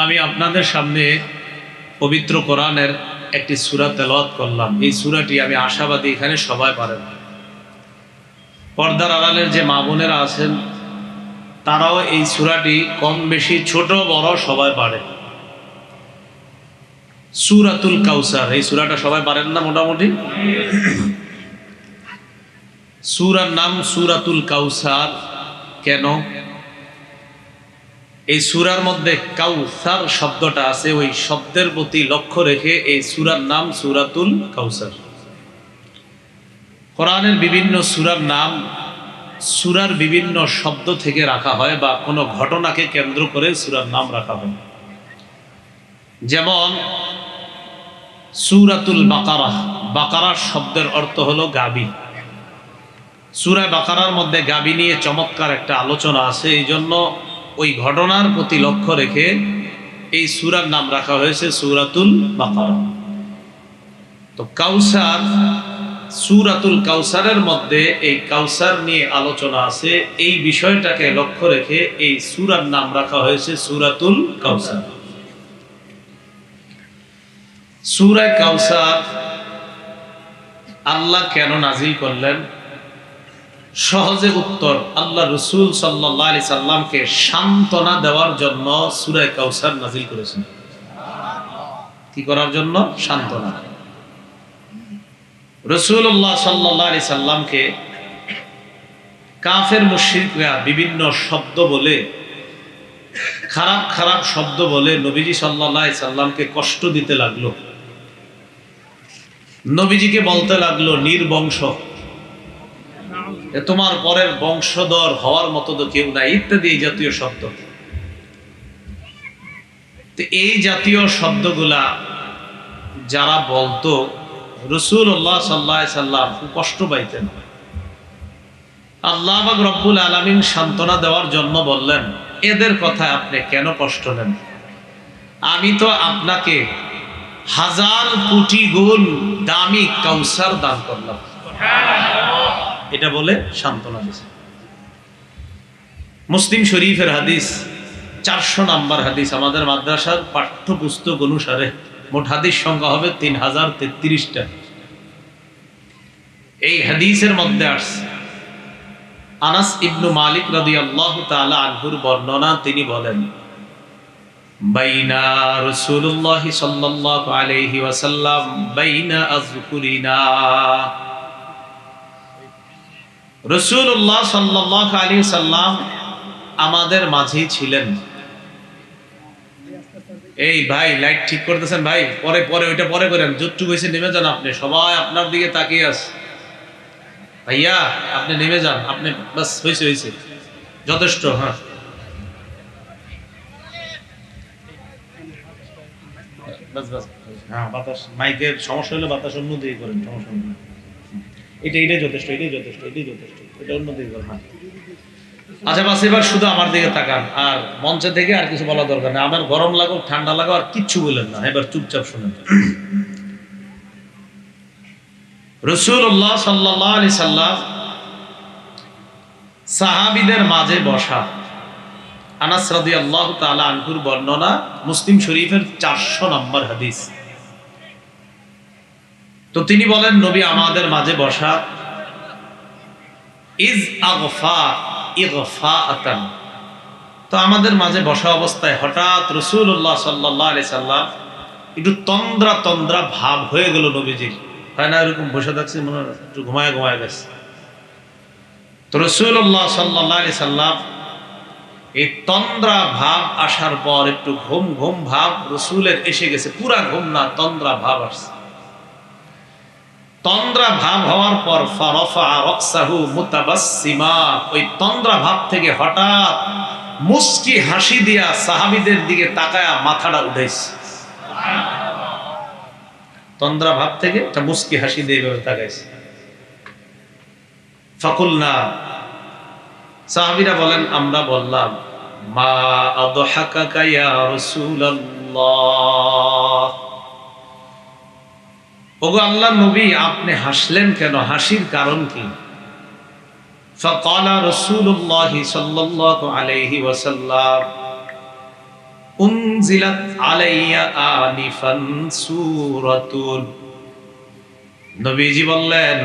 আমি আপনাদের সামনে পবিত্র কোরআনের একটি সূরা তেলাওয়াত করলাম। এই সূরাটি আমি আশাবাদী এখানে সবাই পারেন। পর্দার আড়ালের যে মা বোনেরা আছেন তারাও এই সূরাটি কম বেশি ছোট বড় সবাই পারে। সূরাতুল কাউসার, এই সূরাটা সবাই পারেন না মোটামুটি? সূরার নাম সূরাতুল কাউসার কেন? এই সূরার মধ্যে কাউসার শব্দটা আছে, ওই শব্দের প্রতি লক্ষ্য রেখে এই সূরার নাম সূরাতুল কাউসার। কোরআনের বিভিন্ন সূরার নাম সূরার বিভিন্ন শব্দ থেকে রাখা হয় বা কোনো ঘটনাকে কেন্দ্র করে সূরার নাম রাখা হয়। যেমন সূরাতুল বাকারা, বাকারার শব্দের অর্থ হলো গাবি। সূরা বাকারার মধ্যে গাবি নিয়ে চমৎকার একটা আলোচনা আছে, এই জন্য ওই ঘটনার প্রতি লক্ষ্য রেখে এই সূরার নাম রাখা হয়েছে সূরাতুল বাকারা। তো কাউসার, সূরাতুল কাউসারের মধ্যে এই কাউসার নিয়ে আলোচনা আছে, এই বিষয়টাকে লক্ষ্য রেখে এই সূরার নাম রাখা হয়েছে সূরাতুল কাউসার। সূরা কাউসার আল্লাহ কেন নাজিল করলেন? সহজে উত্তর, আল্লাহ রাসূল সাল্লাল্লাহু আলাইহি সাল্লামকে সান্ত্বনা দেওয়ার জন্য সূরা কাউসার নাজিল করেছেন। কি করার জন্য? সান্ত্বনা। রাসূলুল্লাহ সাল্লাল্লাহু আলাইহি সাল্লামকে কাফের মুশরিকরা বিভিন্ন শব্দ বলে, খারাপ খারাপ শব্দ বলে নবীজি সাল্লাল্লাহু আলাইহি সাল্লামকে কষ্ট দিতে লাগলো। নবীজিকে বলতে লাগলো নির্বংশ, তোমার পরের বংশধর হওয়ার মতো তো কেউ নাই, ইত্যাদি এই জাতীয় শব্দ। তো এই জাতীয় শব্দগুলা যারা বলতো রাসূলুল্লাহ সাল্লাল্লাহু আলাইহি সাল্লাম কষ্ট পাইতেন। আল্লাহ পাক রব্বুল আলামিন সান্ত্বনা দেওয়ার জন্য বললেন, এদের কথায় আপনি কেন কষ্ট নেন? আমি তো আপনাকে 1000 কোটি গুণ দামি কাউসার দান করলাম। এটা বলে সান্ত্বনা দিয়েছে। মুসলিম শরীফের হাদিস, 400 নম্বর হাদিস। আমাদের মাদ্রাসার পাঠ্যপুস্তক অনুসারে মোট হাদিস সংখ্যা হবে 3033টা। এই হাদিসের মধ্যে আসছে আনাস ইবনু মালিক রাদিয়াল্লাহু তাআলা আনহুর বর্ণনা। তিনি বলেন, বাইনা রাসূলুল্লাহ সাল্লাল্লাহু আলাইহি ওয়াসাল্লাম বাইনা আযকুরিনা, রাসূলুল্লাহ সাল্লাল্লাহু আলাইহি ওয়াসাল্লাম আমাদের মাঝেই ছিলেন। এই ভাই লাইট ঠিক করতেছেন ভাই, পরে পরে ওইটা পরে করেন, যতটুকু হয়েছে নেমে যান। আপনি সবাই আপনার দিকে তাকিয়ে আছে। ভাইয়া আপনি নেমে যান, আপনি বাস হয়েছে যথেষ্ট। হ্যাঁ বাস বাস, হ্যাঁ বাতাস, মাইকের সমস্যা হলে বাতাস অন্য দিকে করেন, সমস্যা নেই। এটাই যথেষ্ট, এটাই যথেষ্ট, এটা অন্য দিকে করেন। হ্যাঁ আচ্ছা বাস, এবার শুধু আমার দিকে তাকান, আর মঞ্চে থেকে আর কিছু বলা দরকার নেই। আমার গরম লাগুক ঠান্ডা লাগুক আর কিচ্ছু বলেন না, এবার চুপচাপ শুনেন। রাসূলুল্লাহ সাল্লাল্লাহু আলাইহি সাল্লাম সাহাবীদের মাঝে বসা। আনাস রাদিয়াল্লাহু তাআলা আনহুর বর্ণনা, মুসলিম শরীফের 400 নম্বর হাদিস। তো তিনি বলেন, নবী আমাদের মাঝে বসা, ইজ আগফা ইগফাআতান। তো আমাদের মাঝে বসা অবস্থায় হঠাৎ রাসূলুল্লাহ সাল্লাল্লাহু আলাইহি সাল্লাম একটু তন্দ্রা তন্দ্রা ভাব হয়ে গেল নবীজির। হয় না এরকম বসে থাকছে, মনে হয় একটু ঘুমায় গেছে। তো রাসূলুল্লাহ সাল্লাল্লাহু আলাইহি সাল্লাম এই তন্দ্রা ভাব আসার পর একটু ঘুম ঘুম ভাব রাসূলের এসে গেছে, পুরা ঘুম না, তন্দ্রা ভাব আসছে। তন্দ্রা ভাব হওয়ার পর ফারাফা রাকসাহু মুতাবাসসিমা, ওই তন্দ্রা ভাব থেকে হঠাৎ মুস্কি হাসি দিয়া সাহাবীদের দিকে তাকায়া মাথাটা উঠাইছে। তন্দ্রা ভাব থেকে একটা মুস্কি হাসি দিয়ে এভাবে তাকাইছে। ফাকুলনা, সাহাবীরা বলেন, আমরা বললাম, মা আদহাকাকা ইয়া রাসূলুল্লাহ, ওগো আল্লাহর নবী আপনি হাসলেন কেন, হাসির কারণ কি? ফাকালা রাসূলুল্লাহ সাল্লাল্লাহু আলাইহি ওয়াসাল্লাম, উনজিলাত আলাইয়া আনিফান সূরাতুন। নবীজি বললেন,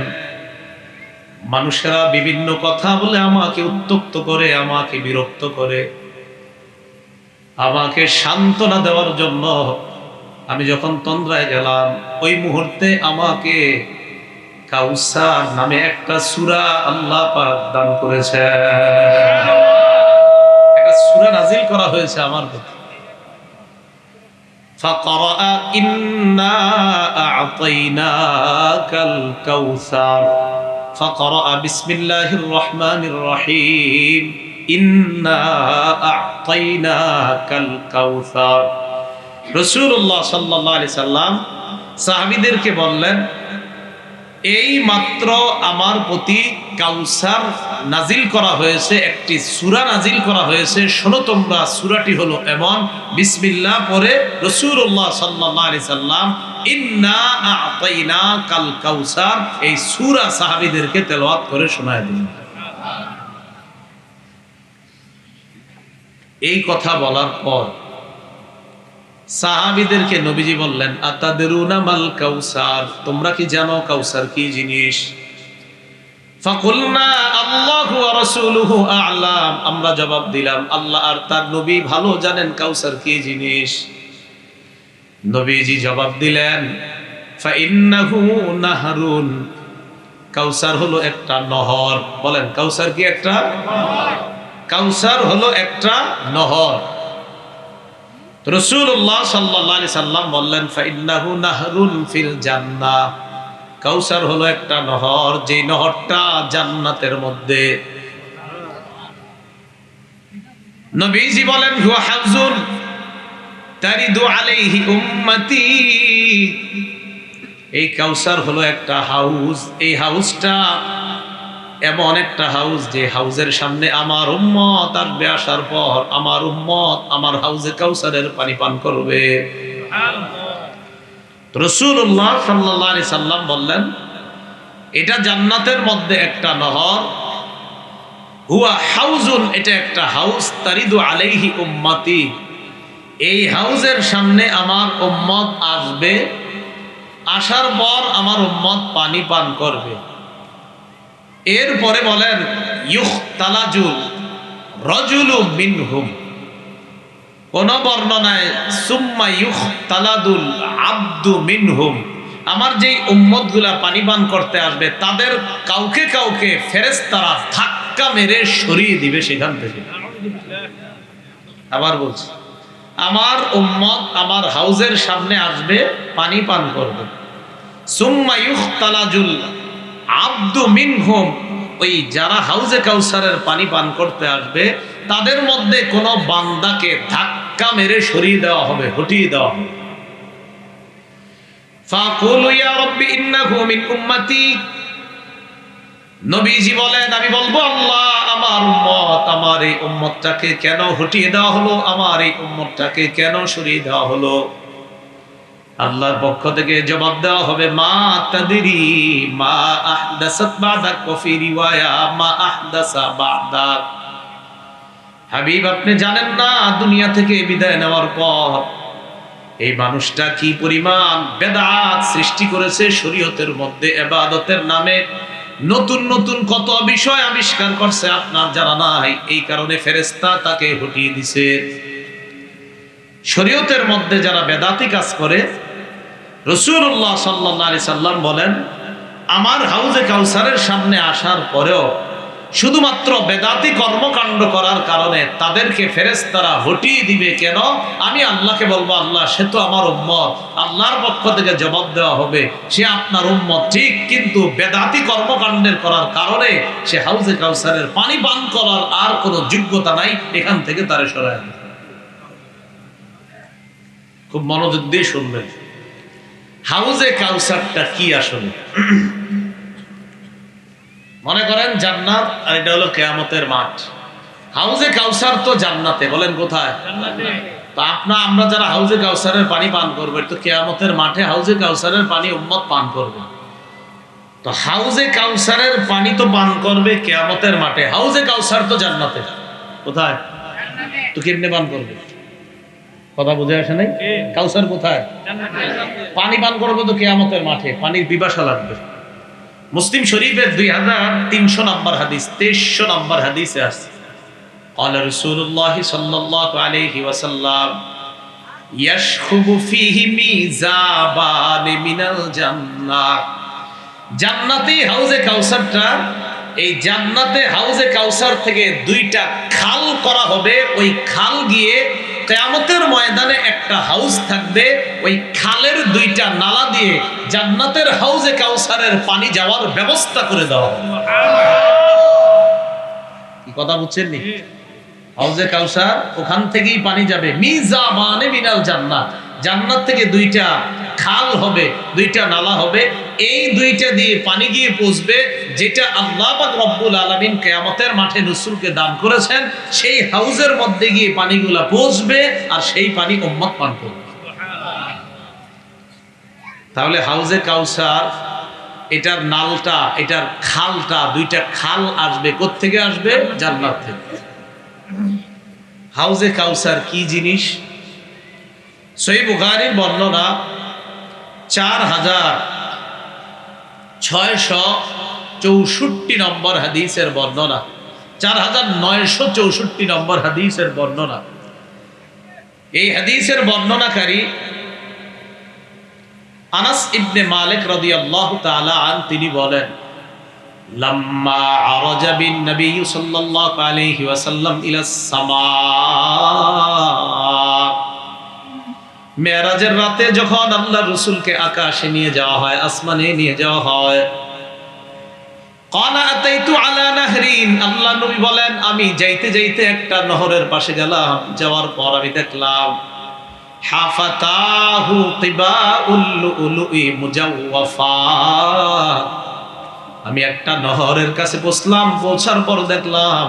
মানুষেরা বিভিন্ন কথা বলে আমাকে উত্ত্যক্ত করে, আমাকে বিরক্ত করে, আমাকে সান্ত্বনা দেওয়ার জন্য আমি যখন তন্দ্রায় গেলাম, ওই মুহূর্তে আমাকে কাউসার নামে একটা সূরা আল্লাহ পাক দান করেছে, একটা সূরা নাজিল করা হয়েছে আমার প্রতি। فقرأ إنا أعطيناك الكوثر فقرأ بسم الله الرحمن الرحيم إنا أعطيناك الكوثر। রাসূলুল্লাহ সাল্লাল্লাহু আলাইহি সাল্লাম সাহাবীদেরকে বললেন, এই মাত্র আমার প্রতি কাউসার নাজিল করা হয়েছে, একটি সূরা নাজিল করা হয়েছে, শোনো তোমরা, সূরাটি হলো এমন। বিসমিল্লাহ পরে রাসূলুল্লাহ সাল্লাল্লাহু আলাইহি সাল্লাম ইন্না আ'তাইনাকাল কাউসার এই সূরা সাহাবীদেরকে তেলাওয়াত করে শোনায় দিলেন। এই কথা বলার পর সাহাবীদেরকে নবীজি বললেন, আতাদরুনা মাল কাউসার, তোমরা কি জানো কাউসার কি জিনিস? ফাকুলনা আল্লাহু ওয়া রাসূলুহু আ'লাম, আমরা জবাব দিলাম, আল্লাহ আর তার নবী ভালো জানেন কাউসার কি জিনিস। নবীজি জবাব দিলেন, ফাইন্নাহু নাহরুন, কাউসার হলো একটা নহর। বলেন, কাউসার কি একটা নহর? কাউসার হলো একটা নহর। রাসূলুল্লাহ সাল্লাল্লাহু আলাইহি সাল্লাম বললেন, ফাইন্নাহু নাহরুন ফিল জান্নাহ, কাউসার হলো একটা নহর, যে নহরটা জান্নাতের মধ্যে। নবীজি বলেন, হুয়া হাউজুন তারিদু আলাইহি উম্মতি, এই কাউসার হলো একটা হাউজ, এই হাউজটা এমন একটা হাউজ যে হাউজের সামনে আমার উম্মত আসবে, আসার পর আমার উম্মত আমার হাউজে কাউসারের পানি পান করবে। রাসূলুল্লাহ সাল্লাল্লাহু আলাইহি সাল্লাম বললেন, এটা জান্নাতের মধ্যে একটা নহর, হুয়া হাউজুন, এটা একটা হাউজ, তারিদু আলাইহি উম্মতি, এই হাউজের সামনে আমার উম্মত আসবে, আসার পর আমার উম্মত পানি পান করবে। এরপরে বলেন, ইউখতালাজুল রাজুলু মিনহুম, কোন বর্ণনায় সুম্মা ইউখতালাদুল আবদু মিনহুম, আমার যেই উম্মতগুলা পানি পান করতে আসবে তাদের কাউকে কাউকে ফেরেশতারা ধাক্কা মেরে সরিয়ে দিবে সেখান থেকে। আবার বলছি, আমার উম্মত আমার হাউজের সামনে আসবে, পানি পান করবে, সুম্মা ইউখতালাজুল আব্দু মিনহুম, ওই যারা হাউজে কাউসারের পানি পান করতে আসবে তাদের মধ্যে কোন বান্দাকে ধাক্কা মেরে সরিয়ে দেওয়া হবে, হটিয়ে দেওয়া হবে। ফাকুলু ইয়া রাব্বি ইন্নাহু মিন উম্মতি, নবীজি বলেন, আমি বলবো, আল্লাহ আমার উম্মত, আমার এই উম্মতটাকে কেন হটিয়ে দেওয়া হলো, আমার এই উম্মতটাকে কেন সরিয়ে দেওয়া হলো? আল্লাহর পক্ষ থেকে জবাব দেওয়া হবে, মা তাদরি মা আহদাসাত বাদাক, ওয়া ফি রিওয়ায়া মা আহদাসা বাদাক। হাবিব, আপনি জানেন না দুনিয়া থেকে বিদায় নেওয়ার পর এই মানুষটা কি পরিমাণ বেদাত সৃষ্টি করেছে শরীয়তের মধ্যে, ইবাদতের নামে নতুন নতুন কত বিষয় আবিষ্কার করছে আপনার জানা নাই, এই কারণে ফেরেশতা তাকে হটিয়ে দিছে। শরীয়তের মধ্যে যারা বেদাতি কাজ করে, রাসূলুল্লাহ সাল্লাল্লাহু আলাইহি সাল্লাম বলেন, আমার হাউজে কাউসারের সামনে আসার পরেও শুধুমাত্র বেদাতি কর্মকাণ্ড করার কারণে তাদেরকে ফেরেশতারা হটিয়ে দিবে কেন? আমি আল্লাহকে বলবো, আল্লাহ সে তো আমার উম্মত, আল্লাহর পক্ষ থেকে জবাব দেওয়া হবে, সে আপনার উম্মত ঠিক, কিন্তু বেদাতি কর্মকাণ্ডের করার কারণে সে হাউজে কাউসারের পানি পান করার আর কোনো যোগ্যতা নাই, এখান থেকে তারে সরায় দেবে। খুব মনোযোগ দিয়ে শুনবেন, হাউজে কাউসারটা কি আসলে? মনে করেন জান্নাত, আর এটা হলো কিয়ামতের মাঠ। হাউজে কাউসার তো জান্নাতে, বলেন কোথায়? জান্নাতে। তো আমরা যারা হাউজে কাউসারের পানি পান করবে, তো কিয়ামতের মাঠে হাউজে কাউসারের পানি উম্মত পান করবে। তো হাউজে কাউসারের পানি তো পান করবে কিয়ামতের মাঠে, হাউজে কাউসার তো জান্নাতে, কোথায়? জান্নাতে। তো কেমনে পান করবে? কথা বুঝে আসে নাই? কাউসার কোথায়? পানি পান করবো তো কিয়ামতের মাঠে, পানির পিপাসা লাগবে। মুসলিম শরীফের 2300 নম্বর হাদিস, 2300 নম্বর হাদিসে আছে, قال رسول الله صلى الله عليه وسلم يشخب فيه ميزابان من الجنة। জান্নাতি হাউজে কাউসারটা, এই জান্নাতে হাউজে কাউসার থেকে দুইটা খাল করা হবে। ওই খাল গিয়ে কিয়ামতের ময়দানে একটা হাউজ থাকবে, ওই খালের দুইটা নালা দিয়ে জান্নাতের হাউজে কাউসারের পানি যাওয়ার ব্যবস্থা করে দেওয়া হবে। কি কথা বুঝছেন নি? হাউজে কাউসার, ওখান থেকেই পানি যাবে। মিজাবানে মিনাল জান্নাত, জান্নাত থেকে দুইটা খাল হবে, দুইটা নালা হবে, এই দুইটা দিয়ে পানি গিয়ে পৌঁছবে, যেটা আল্লাহ পাক রব্বুল আলামিন কিয়ামতের মাঠে রাসূলকে দান করেছেন, সেই হাউজের মধ্যে গিয়ে পানিগুলা পৌঁছবে, আর সেই পানি উম্মত পান করবে। তাহলে হাউজে কাউসার, এটার নালটা, এটার খালটা, দুইটা খাল আসবে কোত্থেকে? আসবে জান্নাত থেকে। হাউজে কাউসার কি জিনিস? সহিহ বুখারীর বর্ণনা 4664 নম্বর হাদিসের বর্ণনা, 4964 নম্বর হাদিসের বর্ণনা। এই হাদিসের বর্ণনাকারী আনাস ইবনে মালিক রাদিয়াল্লাহু তাআলা আন, তিনি বলেন, লাম্মা আরাজা বিন নবী সাল্লাল্লাহু আলাইহি ওয়াসাল্লাম ইলাস সামা, মেরাজের রাতে যখন আল্লাহর রাসূলকে আকাশে নিয়ে যাওয়া হয়, আসমানে নিয়ে যাওয়া হয়, ক্বালা আতাইতু আলা নাহরিন, আল্লাহ নবী বলেন, আমি যাইতে যাইতে একটা নহরের পাশে গেলাম, যাওয়ার পর আমি দেখলাম হাফাতাহু কিবাউল লুলুই মুজাওয়াফা, আমি একটা নহরের কাছে পৌঁছলাম, পৌঁছার পর দেখলাম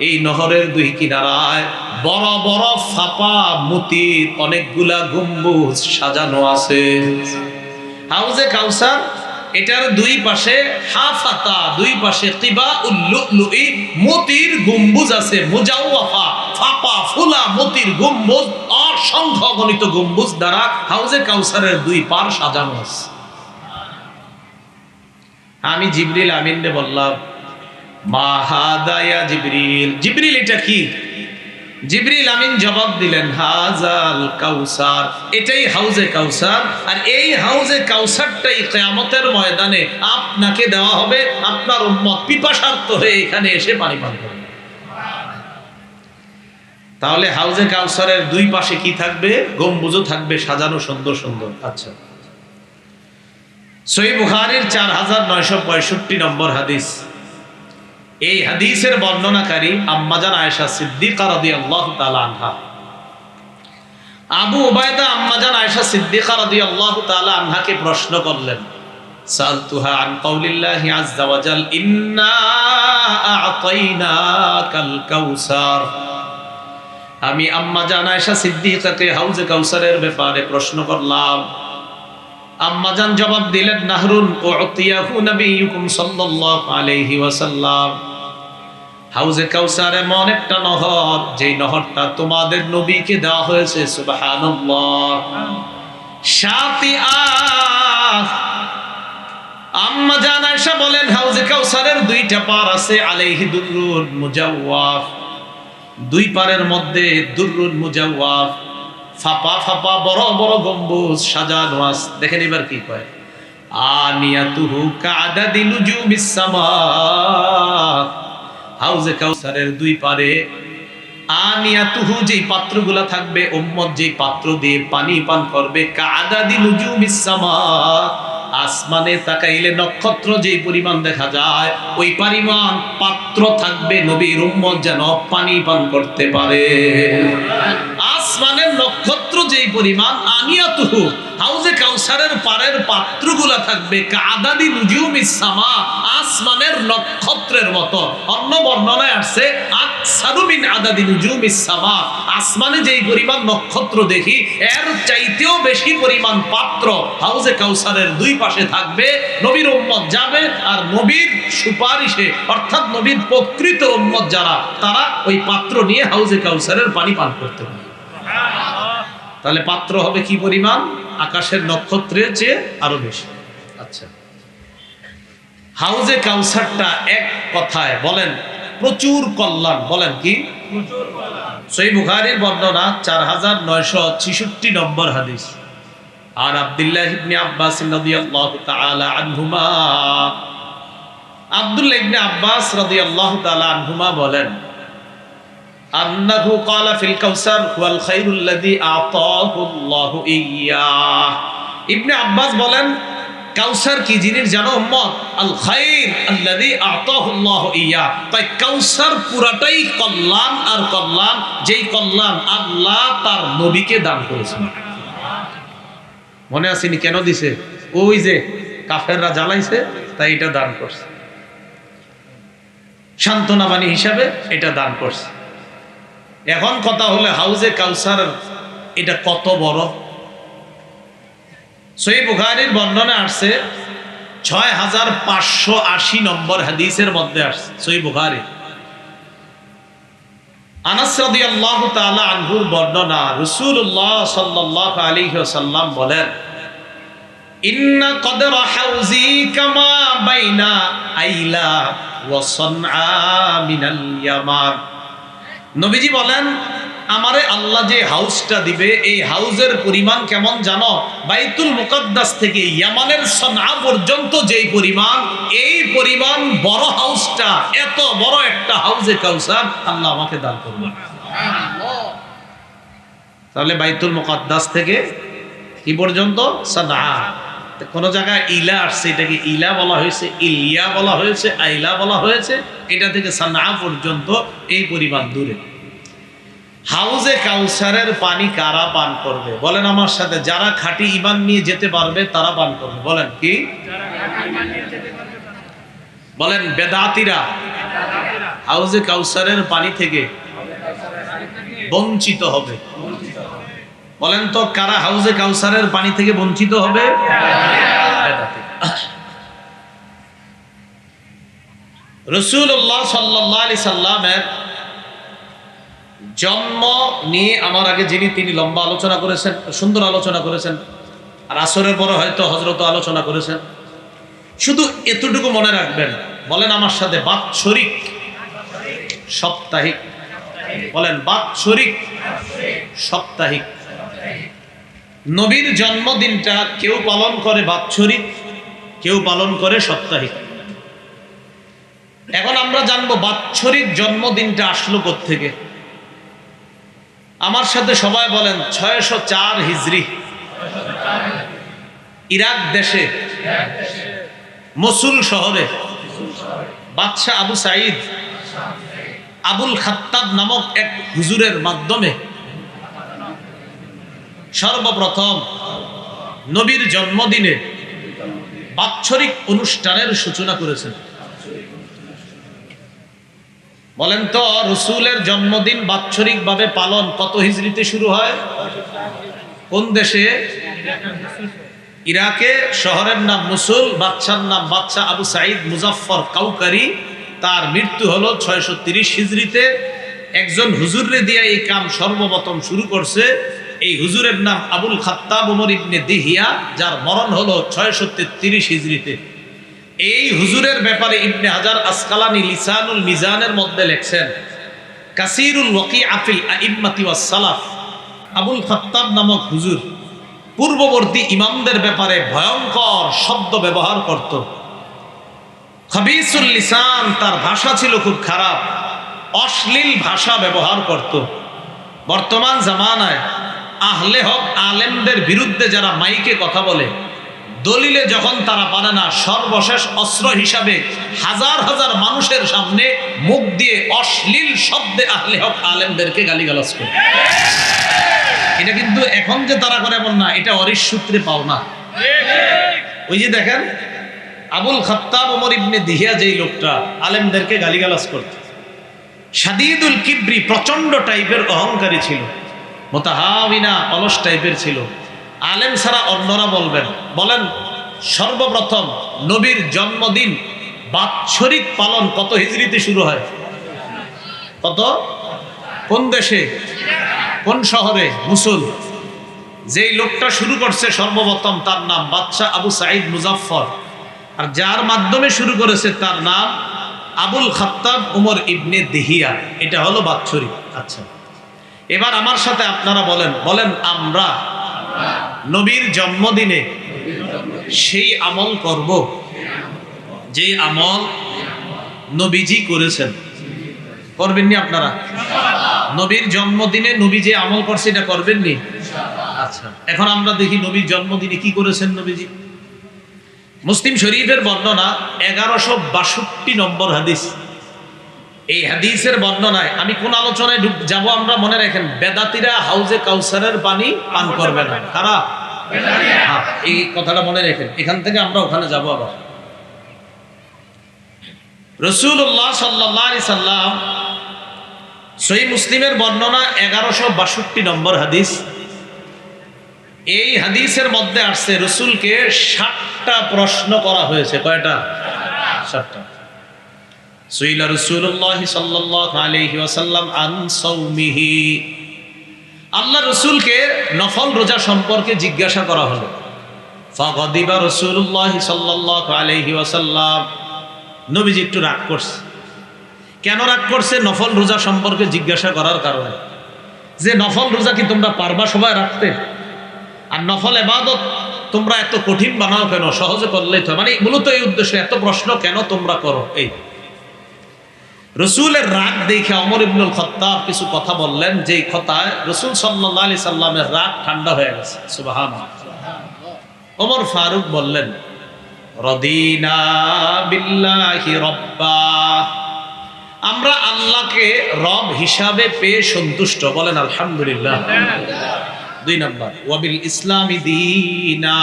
এই নহরের দুই কিনারায় বড় বড় ফাপা মতির অনেকগুলা গম্বুজ সাজানো আছে। হাউজে কাউসার, এটার দুই পাশে হাফাতা, দুই পাশে কিবাউল লুলুই মতির গম্বুজ আছে, মুজাওয়াফা, ফাপা ফুলা মতির গম্বুজ, অসংখ্য গণিত গম্বুজ দ্বারা হাউজে কাউসারের দুই পার সাজানো আছে। আমি জিবরিল আমিনকে বললাম, মা হাদা ইয়া জিবরিল, জিবরিল এটা কি? জিবরিল আমিন জবাব দিলেন, হাজাল কাউসার, এটাই হাউজে কাউসার, আর এই হাউজে কাউসারটাই কিয়ামতের ময়দানে আপনাকে দেওয়া হবে, আপনার উম্মত পিপাসার্ত হয়ে এখানে এসে পানি পান করবে। তাহলে হাউজে কাউসারের দুই পাশে কি থাকবে? গম্বুজও থাকবে সাজানো সুন্দর সুন্দর। আচ্ছা, সহিহ বুখারীর 4965 নম্বর হাদিস, এই হাদিসের বর্ণনাকারী আম্মাজান আয়েশা সিদ্দিকা রাদিয়াল্লাহু তাআলা আনহা। আবু উবায়দা আম্মাজান আয়েশা সিদ্দিকা রাদিয়াল্লাহু তাআলা আনহাকে প্রশ্ন করলেন, সালতুহা আন কাউলিল্লাহি আযজা ওয়া জাল, ইন্না আ'তাইনাকাল কাউসার। আমি আম্মাজান আয়েশা সিদ্দিকাকে হাউজে কাউসারের ব্যাপারে প্রশ্ন করলাম। আম্মাজান জবাব দিলেন, নাহরুন উতিয়াহু নবিয়ুকুম সাল্লাল্লাহু আলাইহি ওয়াসাল্লাম, হাউজে কাউসার এমন একটা নহর, যেই নহরটা তোমাদের নবীকে দেওয়া হয়েছে। সুবহানাল্লাহ। শাতিয়া, আম্মাজান আয়েশা বলেন, হাউজে কাউসারের দুইটা পার আছে, আলাইহি দুররুন মুজাওয়াফ, দুই পারের মধ্যে দুররুন মুজাওয়াফ, ফাপা ফাপা বড় বড় গম্বুজ সাজানো আছে। দেখেন এবার কি কয়, আনিয়াতুহু কাআদাদি নুজুমিস সামা, হাউজে কাউসারের দুই পারে আনিয়াতুহু, যেই পাত্রগুলা থাকবে, উম্মত যেই পাত্র দিয়ে পানি পান করবে, কাআদাদি নুজুমিস সামা, আসমানে তাকাইলে নক্ষত্র যেই পরিমাণ দেখা যায়, ওই পরিমাণ পাত্র থাকবে, নবীর উম্মত যেন পানি পান করতে পারে। আসমানের নক্ষত্র যেই পরিমাণ, আনিয়াতুহু, হাউজে কাউসারের পারের পাত্রগুলা থাকবে কাআদাদি নুজুমিস সামা, আসমানের নক্ষত্রের মতো। অন্য বর্ণনায় আসছে আকসারু মিন আদাদি নুজুমিস সামা, আসমানে যেই পরিমাণ নক্ষত্র দেখি, এর চাইতেও বেশি পরিমাণ পাত্র হাউজে কাউসারের দুই পাশে থাকবে। নবীর উম্মত যাবে, আর নবীর সুপারিশে, অর্থাৎ নবীর প্রকৃত উম্মত যারা, তারা ওই পাত্র নিয়ে হাউজে কাউসারের পানি পান করতে পারে। তাহলে পাত্র হবে কি পরিমাণ? আকাশের নক্ষত্রের চেয়ে আরো বেশি। আচ্ছা, হাউজে কাউসারটা এক কথায় বলেন প্রচুর কল্যাণ। বলেন কি? সহিহ বুখারীর বর্ণনা 4966 নম্বর হাদিস। আর আব্দুল্লাহ ইবনে আব্বাস রাদিয়াল্লাহু তাআলা আনহুমা, আব্দুল্লাহ ইবনে আব্বাস রাদিয়াল্লাহু তাআলা আনহুমা বলেন, আন্নাহু ক্বালা ফিল কাউসার ওয়াল খায়রুল্লাযী আতাহুল্লাহু ইয়্যাহ। ইবনে আব্বাস বলেন, কাউসার কি জিনিস জানো উম্মত? আল খায়র আল্লাযী আতাহুল্লাহু ইয়্যাহ। তাই কাউসার পুরাটাই কল্যাণ আর কল্যাণ, যেই কল্যাণ আল্লাহ তার নবীকে দান করেছেন। মনে আসেনি কেন দিছে? ওই যে কাফেররা জ্বালাইছে, তাই এটা দান করছে, সান্ত্বনা বাণী হিসাবে এটা দান করছে। এখন কথা হলে হাউজে কাউসার এটা কত বড়? সহিহ বুখারীর বর্ণনা আসছে 6580 নম্বর হাদিসের মধ্যে আসছে সহিহ বুখারী। আনাস রাদিয়াল্লাহু তাআলা আনহুর বর্ণনা, রাসূলুল্লাহ সাল্লাল্লাহু আলাইহি ওয়াসাল্লাম বলেন, ইন্না কদরা হাউজি কামা বাইনা আইলা ওয়া সানআ মিনাল ইয়ামান। নবীজি বলেন, আমারে আল্লাহ যে হাউসটা দিবে, এই হাউজের পরিমাণ কেমন জানো? বাইতুল মুকাদ্দাস থেকে ইয়ামানের সনআ পর্যন্ত যেই পরিমাণ, এই পরিমাণ বড় হাউসটা, এত বড় একটা হাউজে কাউসার আল্লাহ আমাকে দান করবে। তাহলে বাইতুল মুকাদ্দাস থেকে কি পর্যন্ত? সনআ। কোন জায়গায় ইলা আসছে, এটাকে ইলা বলা হয়েছে, ইলিয়া বলা হয়েছে, আইলা বলা হয়েছে। এটা থেকে সনআ পর্যন্ত এই পরিমাণ দূরে। হাউজে কাউসারের পানি কারা পান করবে? বলেন আমার সাথে, যারা খাঁটি ঈমান নিয়ে যেতে পারবে তারা পান করবে। বলেন কি? বলেন বেদাতীরা হাউজে কাউসারের পানি থেকে বঞ্চিত হবে। বলেন তো কারা হাউজে কাউসারের পানি থেকে বঞ্চিত হবে? রাসূলুল্লাহ সাল্লাল্লাহু আলাইহি সাল্লামের জন্ম নিয়ে আমার আগে যিনি, তিনি লম্বা আলোচনা করেছেন, সুন্দর আলোচনা করেছেন। আর আসরের পরে হয়তো হযরত আলোচনা করেছেন। শুধু এতটুকু মনে রাখবেন, বলেন আমার সাথে, বাৎসরিক সাপ্তাহিক। বলেন বাৎসরিক সাপ্তাহিক। নবীর জন্মদিনটা কেউ পালন করে বাৎসরিক, কেউ পালন করে সাপ্তাহিক। এখন আমরা জানবো বাৎসরিক জন্মদিনটা আসলো কোত্থেকে। আমার সাথে সবাই বলেন 604 হিজরি, ইরাক দেশে মসুল শহরে বাদশাহ আবু সাঈদ আবুল খাত্তাব নামক এক হুজুরের মাধ্যমে সর্বপ্রথম নবীর জন্মদিনে বাৎসরিক অনুষ্ঠানের সূচনা করেছেন। বলেন তো রাসূলের জন্মদিন বাৎসরিক ভাবে পালন কত হিজরিতে শুরু হয়? কোন দেশে? ইরাকে। শহরের নাম মুসুল, বাদশার নাম বাদশাহ আবু সাঈদ মুজাফফর কাউকারি। তার মৃত্যু হলো 630 হিজরিতে। একজন হুজুরে দিয়ে এই কাম সর্বপ্রথম শুরু করছে। এই হুজুরের নাম আবুল খাত্তাব ওমর ইবনে দিহিয়া, যার মরণ হলো 633 হিজরিতে। এই হুজুরের ব্যাপারে ইবনে হাজার আসকালানি লিসানুল মিজানের মধ্যে লেখছেন, কাসীরুল ওয়াকিআ ফিল আইম্মাতি ওয়াস সালাফ। আবুল খাত্তাব নামক হুজুর পূর্ববর্তী ইমামদের ব্যাপারে ভয়ঙ্কর শব্দ ব্যবহার করত। খাবিসুল লিসান, তার ভাষা ছিল খুব খারাপ, অশ্লীল ভাষা ব্যবহার করত। বর্তমান জামানায় আহলে হক আলেমদের বিরুদ্ধে যারা মাইকে কথা বলে, দলিলে যখন তারা পারে না, সর্বশেষ অস্ত্র হিসাবে হাজার হাজার মানুষের সামনে মুখ দিয়ে অশ্লীল শব্দে আহলে হক আলেমদেরকে গালিগালাজ করে। এটা কিন্তু এখন যে তারা করে এমন না, এটা অরিশ সূত্রে পাও না। ওই যে দেখেন আবুল খাত্তাব ওমর ইবনে দিহিয়া, যেই লোকটা আলেমদেরকে গালিগালাজ করত, শাদীদুল কিবরি, প্রচন্ড টাইপের অহংকারী ছিল, মুতাহাবিনা, অলস টাইপের ছিল। আলেম ছাড়া অন্যরা বলবেন। বলেন সর্বপ্রথম নবীর জন্মদিন বাৎসরিক পালন কত হিজরিতে শুরু হয়? কত? কোন দেশে? কোন শহরে? মুসুল। যেই লোকটা শুরু করছে সর্বপ্রথম তার নাম বাদশাহ আবু সাঈদ মুজাফফর, আর যার মাধ্যমে শুরু করেছে তার নাম আবুল খাত্তাব উমর ইবনে দিহিয়া। এটা হলো বাৎসরিক। আচ্ছা, এবার আমার সাথে আপনারা বলেন আমরা নবীর জন্মদিনে সেই আমল করব যে আমল নবীজি করেছেন। করবেননি আপনারা? নবীর জন্মদিনে নবী যে আমল করছে এটা করবেননি? আচ্ছা, এখন আমরা দেখি নবীর জন্মদিনে কি করেছেন নবীজি। মুসলিম শরীফের বর্ণনা 1162 নম্বর হাদিস। এই হাদিসের বর্ণনায় আমি কোন আলোচনায় যাব আমরা মনে রাখেন, বেদাতীরা হাউজে কাউসারের পানি পান করবে না। কারা? এই কথাটা মনে রাখেন, এখান থেকে আমরা ওখানে যাব। আবার রাসূলুল্লাহ সাল্লাল্লাহু আলাইহি সাল্লাম, সহিহ মুসলিমের বর্ণনা 1162 নম্বর হাদিস। এই হাদিসের মধ্যে আসছে রাসূলকে 60টা প্রশ্ন করা হয়েছে। কয়টা? 60টা। সুইলা রাসূলুল্লাহ সাল্লাল্লাহু আলাইহি ওয়াসাল্লাম আন সাওমিহি, আল্লাহ রাসূলকে নফল রোজা সম্পর্কে জিজ্ঞাসা করা হলো। ফাগাদিবা রাসূলুল্লাহ সাল্লাল্লাহু আলাইহি ওয়াসাল্লাম, নবীজি একটু রাগ করছে। কেন রাগ করছে? নফল রোজা সম্পর্কে জিজ্ঞাসা করার কারণে। যে নফল রোজা কি তোমরা পারবা সবাই রাখতে? আর নফল ইবাদত তোমরা এত কঠিন বানাও কেন? সহজে করলেই তো। মানে মূলত এই উদ্দেশ্যে এত প্রশ্ন কেন তোমরা করো? এই রাসূলের রাগ দেখে ওমর ইবনুল খাত্তাব কিছু কথা বললেন, যেই কথায় রাসূল সাল্লাল্লাহু আলাইহি সাল্লামের রাগ ঠান্ডা হয়ে গেছে। সুবহানাল্লাহ। ওমর ফারুক বললেন, রাদিনা বিল্লাহি রাব্বা, আমরা আল্লাহকে রব হিসাবে পেয়ে সন্তুষ্ট। বলেন আলহামদুলিল্লাহ। 2 নাম্বার, ওয়াবিল ইসলামি দীনা,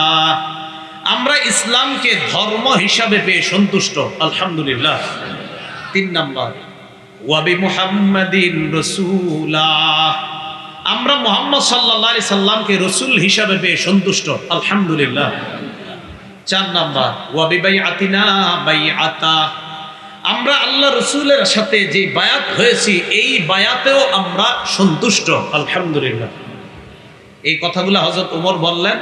আমরা ইসলামকে ধর্ম হিসাবে পেয়ে সন্তুষ্ট। আলহামদুলিল্লাহ। 3 নাম্বার, ওয়াবি মুহাম্মাদিন রাসূলা, আমরা মুহাম্মদ সাল্লাল্লাহু আলাইহি সাল্লামকে রাসূল হিসাবে পেয়ে সন্তুষ্ট। আলহামদুলিল্লাহ। 4 নাম্বার, ওয়াবি বাইআতিনা বাইআতা, আমরা আল্লাহ রাসূলের সাথে যে বায়াত হয়েছি এই বায়াতেও আমরা সন্তুষ্ট। আলহামদুলিল্লাহ। এই কথাগুলো হযরত ওমর বললেন।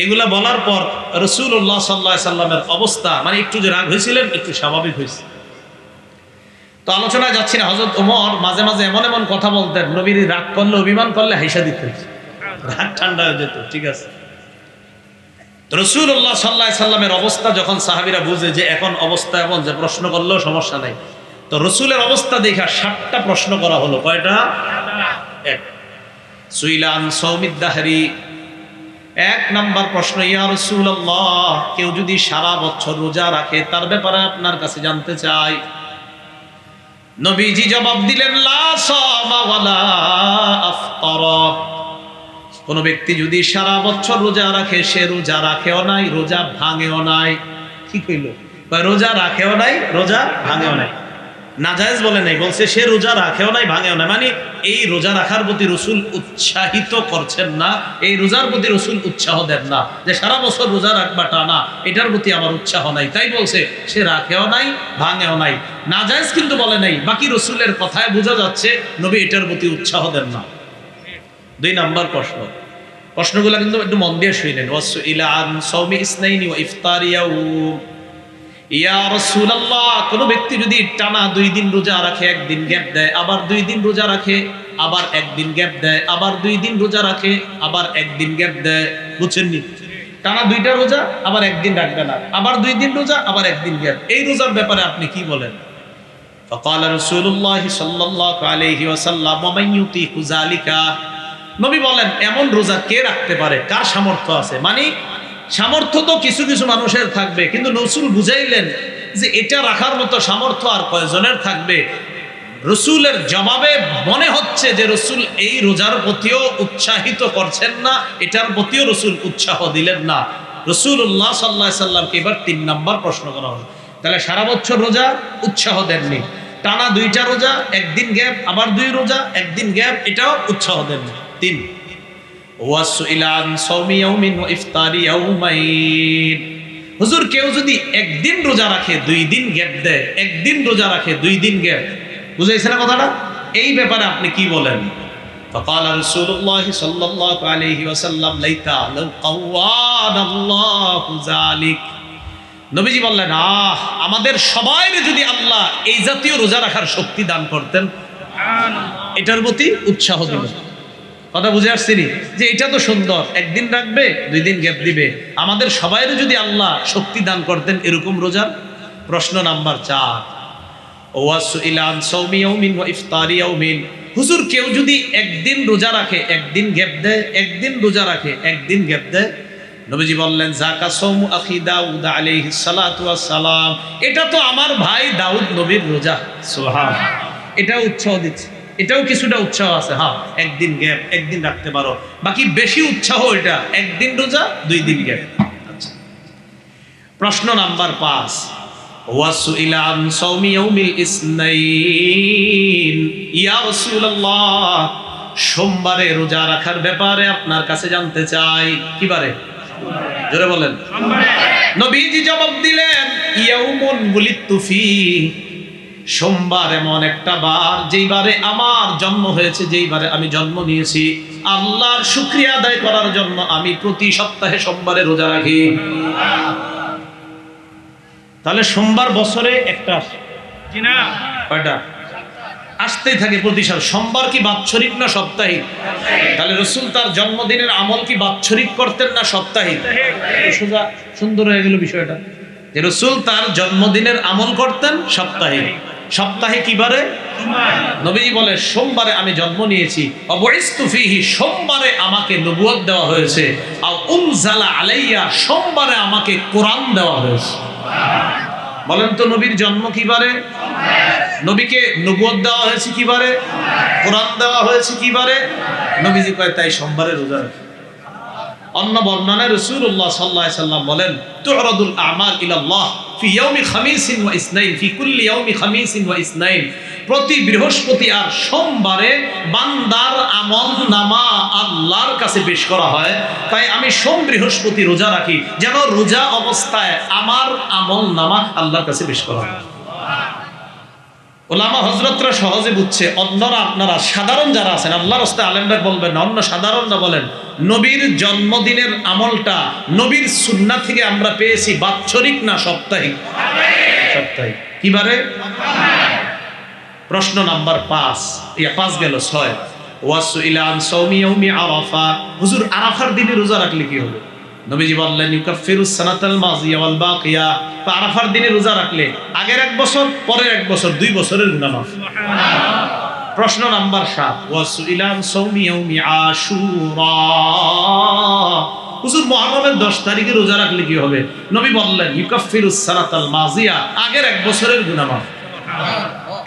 এগুলা বলার পর রাসূলুল্লাহ সাল্লাল্লাহু আলাইহি সাল্লামের অবস্থা, মানে একটু যে রাগ হয়েছিলেন একটু স্বাভাবিক হয়েছে। তো আলোচনায় যাচ্ছি না। হযরত ওমর মাঝে মাঝে এমন এমন কথা বলতেন, নবীর রাগ করলে অভিমান করলে হাইসা দিতেন, রাগ ঠান্ডা হয়ে যেত। ঠিক আছে। তো রাসূলুল্লাহ সাল্লাল্লাহু আলাইহি সাল্লামের অবস্থা যখন সাহাবীরা বুঝে যে এখন অবস্থা এমন যে প্রশ্ন করলেও সমস্যা নাই, তো রাসূলের অবস্থা দেখা 60টা প্রশ্ন করা হলো। কয়টা? 1। সুইলান সাওমিদ দাহরি, 1 নাম্বার প্রশ্ন, ইয়া রাসূলুল্লাহ, কেউ যদি সারা বছর রোজা রাখে তার ব্যাপারে আপনার কাছে জানতে চাই। নবীজি জবাব দিলেন, লা সামা ওয়ালা আফতারা, কোন ব্যক্তি যদি সারা বছর রোজা রাখে সে রোজা রাখেও নাই, রোজা ভাঙেও নাই। কি কইল? রোজা রাখেও নাই, রোজা ভাঙেও নাই। নাজায়েজ বলে নাই, বলছে সে রোজা রাখেও নাই, ভাঙেও নাই। মানে এই রোজা রাখার প্রতি রাসূল উৎসাহিত করছেন না, এই রোজার প্রতি রাসূল উৎসাহ দেন না যে সারা বছর রোজা রাখবাটা না, এটার প্রতি আমার উৎসাহ নাই। তাই বলছে সে রাখেও নাই, ভাঙেও নাই। নাজায়েজ কিন্তু বলে নাই। বাকি রাসূলের কথায় বোঝা যাচ্ছে নবী এটার প্রতি উৎসাহ দেন না। 2 নাম্বার প্রশ্ন, প্রশ্নগুলো কিন্তু একটু মন দিয়ে শুনেন। ওয়াসুইলা আন সাওমি ইসনাইনি ওয়া ইফতারি ইয়াউম, ইয়া রাসূলুল্লাহ, কোন ব্যক্তি যদি টানা 2 দিন রোজা রাখে, 1 দিন গ্যাপ দেয়, আবার 2 দিন রোজা রাখে, আবার 1 দিন গ্যাপ দেয়, আবার 2 দিন রোজা রাখে, আবার 1 দিন গ্যাপ দেয়, বুঝছেন নি? টানা 2টা রোজা, আবার 1 দিন রাখবে না, আবার 2 দিন রোজা, আবার 1 দিন গ্যাপ, এই রোজার ব্যাপারে আপনি কি বলেন? ফাকাল রাসূলুল্লাহ সাল্লাল্লাহু আলাইহি ওয়াসাল্লাম, ওয়া মান ইউতিকু যালিকা, নবী বলেন এমন রোজা কে রাখতে পারে, কার সামর্থ্য আছে? মানে সামর্থ্য তো কিছু কিছু মানুষের থাকবে, কিন্তু রাসূল বুঝাইলেন যে এটা রাখার মতো সামর্থ্য আর কয়জনের থাকবে। রাসূলের জবাবে মনে হচ্ছে যে রাসূল এই রোজার প্রতিও উৎসাহিত করছেন না, এটার প্রতিও রাসূল উৎসাহ দিলেন না। রাসূলুল্লাহ সাল্লাল্লাহু আলাইহি সাল্লামকে এবার 3 নাম্বার প্রশ্ন করা হলো, তাহলে সারা বছর রোজা উৎসাহ দেননি, টানা 2টা রোজা, 1 দিন গ্যাপ, আবার 2 রোজা, 1 দিন গ্যাপ, এটাও উৎসাহ দেননি। 3, ওয়াসুইলা আন সাওমি ইয়াউমিন ওয়া ইফতারি ইয়াউমাইন, হুজুর কেউ যদি 1 দিন রোজা রাখে 2 দিন গ্যাপ দেয়, 1 দিন রোজা রাখে 2 দিন গ্যাপ, বুঝাইছে না কথাটা? এই ব্যাপারে আপনি কি বলেন? فقال رسول الله صلى الله عليه وسلم ليت لو قوان الله ذلك নবীজি বললেন আমাদের সবাই যদি আল্লাহ এই জাতীয় রোজা রাখার শক্তি দান করতেন, এটার প্রতি উৎসাহ দিবেন। কথা বুঝে আসছিনি যে এটা তো সুন্দর, একদিন রাখবে 2 দিন গ্যাপ দিবে, আমাদের সবাই যদি আল্লাহ শক্তি দান করতেন এরকম রোজার। প্রশ্ন নাম্বার 4, ওয়াসুইলান সাওমি ইয়াউমিন ওয়া ইফতারি ইয়াউমিন, হুজুর কেউ যদি একদিন রোজা রাখে একদিন গ্যাপ দেয়, একদিন রোজা রাখে একদিন গ্যাপ দেয়, নবীজি বললেন যাকা সাওমু আখি দাউদ আলাইহিস সালাতু ওয়াস সালাম, এটা তো আমার ভাই দাউদ নবীর রোজা। সুবহানাল্লাহ, এটা উৎসাহ দিচ্ছে, এটাও কিছুটা উৎসাহ আছে। হ্যাঁ, একদিন গ্যাপ, একদিন রাখতে পারো, বাকি বেশি উৎসাহ এটা একদিন রোজা 2 দিন গ্যাপ। আচ্ছা, প্রশ্ন নাম্বার 5, ওয়াসুইলা আন সাওমি ইয়াউমিল ইসনাইন, ইয়া রাসূলুল্লাহ সোমবারে রোজা রাখার ব্যাপারে আপনার কাছে জানতে চাই। কি বারে? জোরে বলেন। নবীজি জবাব দিলেন ইয়াউমুন বুলিতু ফি, সোমবার এমন একটা বার যেই বারে আমার জন্ম হয়েছে, যেই বারে আমি জন্ম নিয়েছি, আল্লাহর শুকরিয়া আদায় করার জন্য আমি প্রতি সপ্তাহে সোমবারে রোজা রাখি। তাহলে সোমবার বছরে একটা আসে, জি না? কয়টা আসতেই থাকে প্রতি সপ্তাহে। সোমবার কি বাৎসরিক না সাপ্তাহিক? তাহলে রাসূল তার জন্মদিনের আমল কি বাৎসরিক করতেন না সাপ্তাহিক? সোজা সুন্দর হয়ে গেল বিষয়টা, যে রাসূল তার জন্মদিনের আমল করতেন সাপ্তাহিক। সপ্তাহে কি বারে? নবীজি বলে সোমবারে আমি জন্ম নিয়েছি, অবইস্তু ফিহি, সোমবারে আমাকে নবুয়ত দেওয়া হয়েছে, আও উনজালা আলাইয়া, সোমবারে আমাকে কোরআন দেওয়া হয়েছে। বলেন তো নবীর জন্ম কি বারে? নবীকে নবুয়ত দেওয়া হয়েছে কি বারে? কোরআন দেওয়া হয়েছে কি বারে? নবীজি কয় তাই সোমবারে রোজা রাখি। অন্য বর্ণনায় রাসূলুল্লাহ সাল্লাল্লাহু আলাইহি সাল্লাম বলেন তু'রাদুল আমাল ইলাল্লাহ ফি ইয়াউমি খামিসিন ওয়া ইসনাইন, ফি কুল্লি ইয়াউমি খামিসিন ওয়া ইসনাইন, প্রতি বৃহস্পতি আর সোমবারে বান্দার আমল নামা আল্লাহর কাছে পেশ করা হয়। তাই আমি সোম বৃহস্পতি রোজা রাখি, যেন রোজা অবস্থায় আমার আমল নামা আল্লাহর কাছে পেশ করা হয়। ওলামা হযরতরা সহজে বুঝছে, অন্যরা আপনারা সাধারণ যারা আছেন আল্লাহর রাস্তায় আলেমরা বলবেন না, অন্য সাধারণরা বলেন নবীর জন্মদিনের আমলটা নবীর সুন্নাহ থেকে আমরা পেয়েছি বাৎসরিক না সাপ্তাহিক? সাপ্তাহিক। কি বারে? প্রশ্ন নাম্বার 5 গেল 6, ওয়াসুইলা আন সাওমি ইয়াউমি আরাফা, হুজুর আরাফার দিনে রোজা রাখলে কি হবে? নবীজি বললেন ইউকাফিরুস সানাতাল মাযিয়া ওয়াল বাকিয়া, আরাফার দিনে রোজা রাখলে আগের 1 বছর পরের 1 বছর 2 বছরের গুনাহ মাফ। প্রশ্ন নাম্বার 7, ওয়াসুইলা আন সাওমি ইয়াউমি আশুরা, হুজুর মুহররমের 10 তারিখে রোজা রাখলে কি হবে? নবী বললেন ইউকাফিরুস সানাতাল মাযিয়া, আগের 1 বছরের গুনাহ মাফ।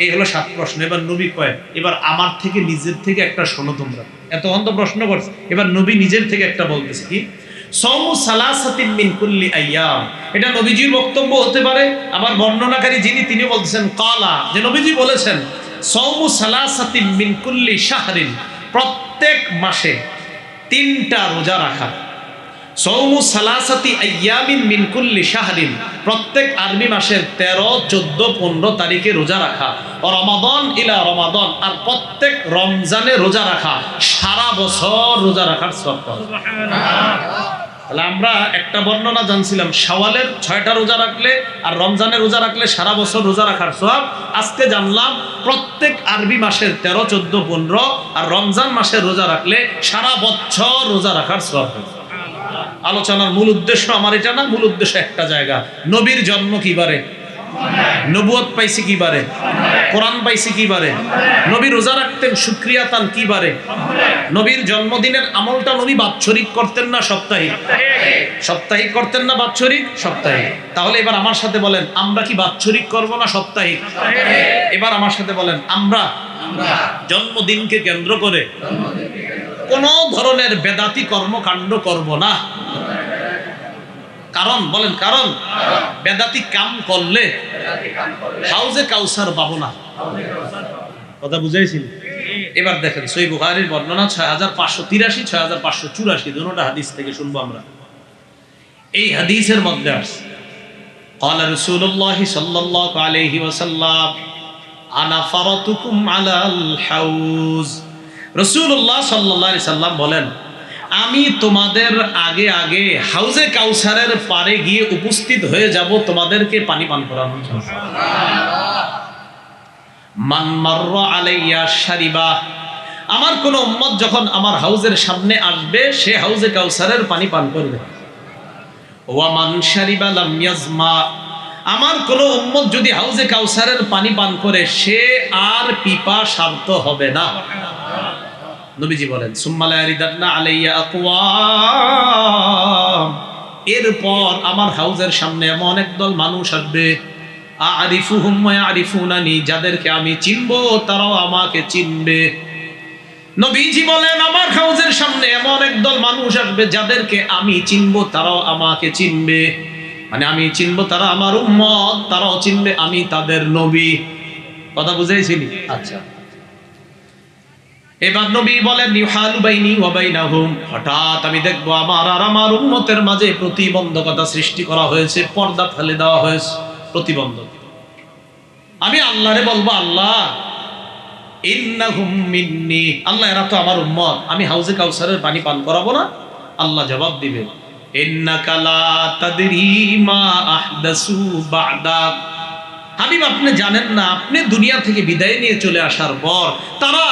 এই হলো 7 প্রশ্ন। এবার নবী কয়, এবার আমার থেকে নিজের থেকে একটা শোনো তোমরা। এতক্ষণ তো প্রশ্ন করছে, এবার নবী নিজের থেকে একটা বলতেছে কি, সাওমু সালাসাতিন মিন কুল্লি আইয়াম, এটা নবীজির বক্তব্য হতে পারে, আবার বর্ণনাকারী যিনি তিনি বলতেছেন কালা, যে নবীজি বলেছেন সাওমু সালাসাতিন মিন কুল্লি শাহরিন, প্রত্যেক মাসে 3টা রোজা রাখা। সাওমু সালাসাতি আইয়ামিন মিন কুল্লি শাহরিন, প্রত্যেক আরবি মাসের 13, 14, 15 তারিখে রোজা রাখা। রমাদান ইলা রমাদান, আর প্রত্যেক রমজানে রোজা রাখা, সারা বছর রোজা রাখার সওয়াব পাওয়া। তাহলে আমরা একটা বর্ণনা জানছিলাম শাওয়ালের 6টা রোজা রাখলে আর রমজানের রোজা রাখলে সারা বছর রোজা রাখার সওয়াব। আজকে জানলাম প্রত্যেক আরবি মাসের 13, 14, 15 আর রমজান মাসের রোজা রাখলে সারা বছর রোজা রাখার সওয়াব। আলোচনার মূল উদ্দেশ্য আমার এটা না, মূল উদ্দেশ্য একটা জায়গা, নবীর জন্ম কি বারে? নবুয়ত পাইছি কি বারে? কোরআন পাইছি কি বারে? নবী রোজা রাখতেন শুকরিয়া তান কি বারে? নবীর জন্মদিনের আমলটা নবী বাৎসরিক করতেন না সাপ্তাহিক? সাপ্তাহিক করতেন না বাৎসরিক? সাপ্তাহিক। তাহলে এবার আমার সাথে বলেন আমরা কি বাৎসরিক করব না সাপ্তাহিক? এবার আমার সাথে বলেন আমরা জন্মদিনকে কেন্দ্র করে কোন ধরনের বেদাতি কর্মকাণ্ড করব না। কারণ বলেন, কারণ বেদাতি কাম করলে হাউজে কাউসার পাবো না। কথা বুঝাইছিল? এবার দেখেন সহিহ বুখারীর বর্ণনা 6583, 6584, দুটোটা হাদিস থেকে শুনবো আমরা। এই হাদিসের মধ্যে আছে قال رسول الله صلى الله عليه وسلم انا فرطكم على الحوض, রাসূলুল্লাহ সাল্লাল্লাহু আলাইহি সাল্লাম বলেন, আমি তোমাদের আগে আগে হাউজে কাউসারের পারে গিয়ে উপস্থিত হয়ে যাব তোমাদেরকে পানি পান করানোর জন্য। মান মাররা আলাইয়া শারিবা, আমার কোন উম্মত যখন আমার হাউজের সামনে আসবে সে হাউজে কাউসারের পানি পান করবে। ওয়া মান শারিবা লাম ইয়াজমা, আমার কোন উম্মত যদি হাউজে কাউসারের পানি পান করে সে আর পিপাসার্ত হবে না। নবীজি বলেন সুম্মা লা ইয়ারিদান্না আলাইয়া আকওয়াম, এরপর আমার হাউজের সামনে এমন একদল মানুষ আসবে, আরিফুহুম ওয়া ইয়ারিফুনানি, যাদেরকে আমি চিনবো তারাও আমাকে চিনবে। নবীজি বলেন আমার হাউজের সামনে এমন একদল মানুষ আসবে যাদেরকে আমি চিনবো তারাও আমাকে চিনবে, মানে আমি চিনবো তারা আমার উম্মত, তারাও চিনবে আমি তাদের নবী। কথা বুঝাইছিলি? আচ্ছা, এবার নবী বলেন ইউহালু বাইনি ওয়া বাইনাহুম, হঠাৎ আমি দেখবো আমার আর আমার উম্মতের মাঝে প্রতিবন্ধকতা সৃষ্টি করা হয়েছে, পর্দা ফেলে দেওয়া হয়েছে, প্রতিবন্ধক। আমি আল্লাহরে বলবো আল্লাহ ইন্নাহুম মিন্নি, আল্লাহ এরা তো আমার উম্মত, আমি হাউজে কাউসারের পানি পান করাবো না? আল্লাহ জবাব দিবে ইন্নাকা লা তাদরি মা আহদাসু বা'দাক, হাবিব আপনি জানেন না, আপনি দুনিয়া থেকে বিদায় নিয়ে চলে আসার পর তারা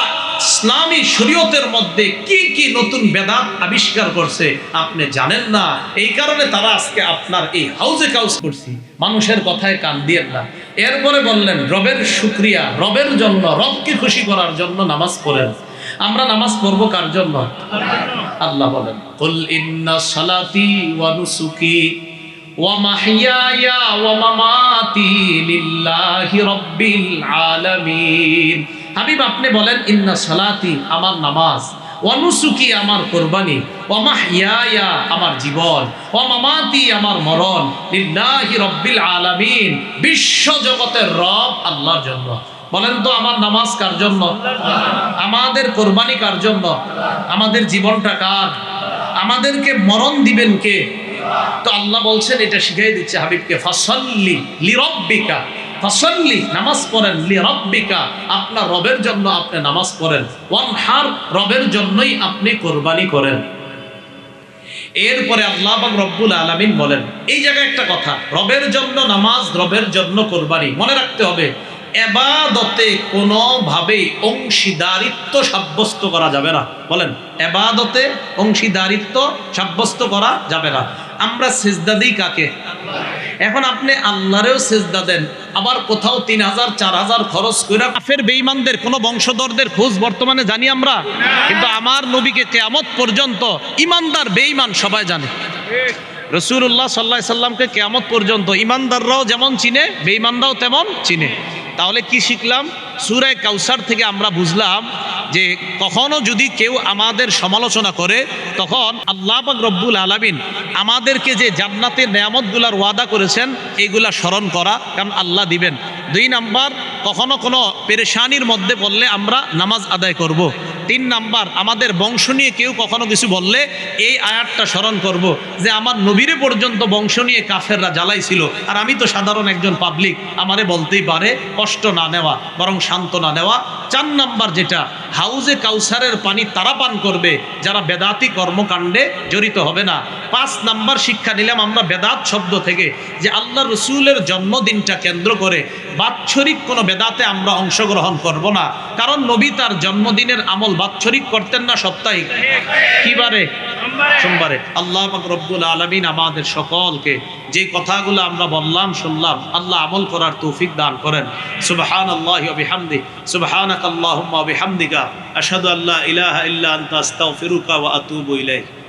ইসলামী শরীয়তের মধ্যে কি কি নতুন বেদাত আবিষ্কার করছে আপনি জানেন না, এই কারণে তারা আজকে আপনার এই হাউজে কাউসার করছি, মানুষের কথায় কান দিয়েন না। এরপরে বললেন রবের শুকরিয়া, রবের জন্য, রবকে খুশি করার জন্য নামাজ পড়েন। আমরা নামাজ পড়বো কার জন্য? আল্লাহ বলেন কুল ইন্না সালাতি ওয়া নুসুকি ওয়া মাহইয়ায়া ওয়া মামাতি লিল্লাহি রাব্বিল আলামিন। হাবিব আপনি বলেন ইন্না সালাতি আমার নামাজ, ওয়া নুসুকি আমার কুরবানি, ওয়া মাহইয়ায়া আমার জীবন, ওয়া মামাতি আমার মরণ, লিল্লাহি রাব্বিল আলামিন বিশ্ব জগতের রব আল্লাহর জন্য। বলেন তো আমার নামাজ কার জন্য? আমাদের কোরবানি কার জন্য? আমাদের জীবনটা কার? আমাদেরকে মরণ দিবেন কে? তো আল্লাহ বলছেন এটা শিখিয়ে দিচ্ছে হাবিবকে, ফাসাল্লি লিরাব্বিকা, ফাসাল্লি নামাজ পড়েন, লিরাব্বিকা আপনার রবের জন্য আপনি নামাজ পড়েন, ওয়ানহার রবের জন্যই আপনি কোরবানি করেন। এরপরে আল্লাহ পাক রব্বুল আলামিন বলেন, এই জায়গায় একটা কথা, রবের জন্য নামাজ, রবের জন্য কোরবানি, মনে রাখতে হবে এবাদতে কোনোভাবেই অংশীদারিত্ব সাব্যস্ত করা যাবে না। বলেন এবাদতে অংশীদারিত্ব সাব্যস্ত করা যাবে না। আমরা সিজদা দিই কাকে? এখন আপনি আল্লাহরেও সিজদা দেন, আবার কোথাও 3000 4000 খরচ করে কাফের বেঈমানদের কোনো বংশধরদের খোঁজ বর্তমানে জানি আমরা, কিন্তু আমার নবীকে কিয়ামত পর্যন্ত ইমানদার বেঈমান সবাই জানে। রাসূলুল্লাহ সাল্লাল্লাহু আলাইহি সাল্লামকে কিয়ামত পর্যন্ত ইমানদাররাও যেমন চিনে, বেঈমানরাও তেমন চিনে। তাহলে কি শিখলাম? সূরা কাউসার থেকে আমরা বুঝলাম যে কখনো যদি কেউ আমাদের সমালোচনা করে তখন আল্লাহ পাক রব্বুল আলামিন আমাদেরকে যে জান্নাতের নেয়ামতগুলার ওয়াদা করেছেন এইগুলা স্মরণ করা, কারণ আল্লাহ দিবেন। 2 নাম্বার, কখনো কোনো পেরেশানির মধ্যে পড়লে আমরা নামাজ আদায় করব। 3 নাম্বার, আমাদের বংশ নিয়ে কেউ কখনো কিছু বললে এই আয়াতটা স্মরণ করব যে আমার নবীরে পর্যন্ত বংশ নিয়ে কাফেররা জ্বালাইছিল, আর আমি তো সাধারণ একজন পাবলিক, আমারে বলতেই পারে, কষ্ট না নেওয়া বরং সান্ত্বনা নেওয়া। 4 নাম্বার যেটা, হাউজে কাউসারের পানি তারা পান করবে যারা বেদাতি কর্মকাণ্ডে জড়িত হবে না। 5 নাম্বার শিক্ষা নিলাম আমরা বেদাত শব্দ থেকে যে আল্লাহ রসুলের জন্মদিনটা কেন্দ্র করে বাৎসরিক কোনো বেদাতে আমরা অংশগ্রহণ করব না, কারণ নবী তার জন্মদিনের আমল বাৎসরিক করতেন না, সাপ্তাহিক। কিবারে? সোমবারে। আল্লাহ পাক রব্বুল আলামিন আমাদের সকলকে যে কথাগুলো আমরা বললাম শুনলাম আল্লাহ আমল করার তৌফিক দান করেন। সুবহানাল্লাহি ওয়া বিহামদিহি, সুবহানাকাল্লাহুম্মা ওয়া বিহামদিকা, আশহাদু আল্লা ইলাহা ইল্লা আনতা আস্তাগফিরুকা ওয়া আতুবু ইলাইক।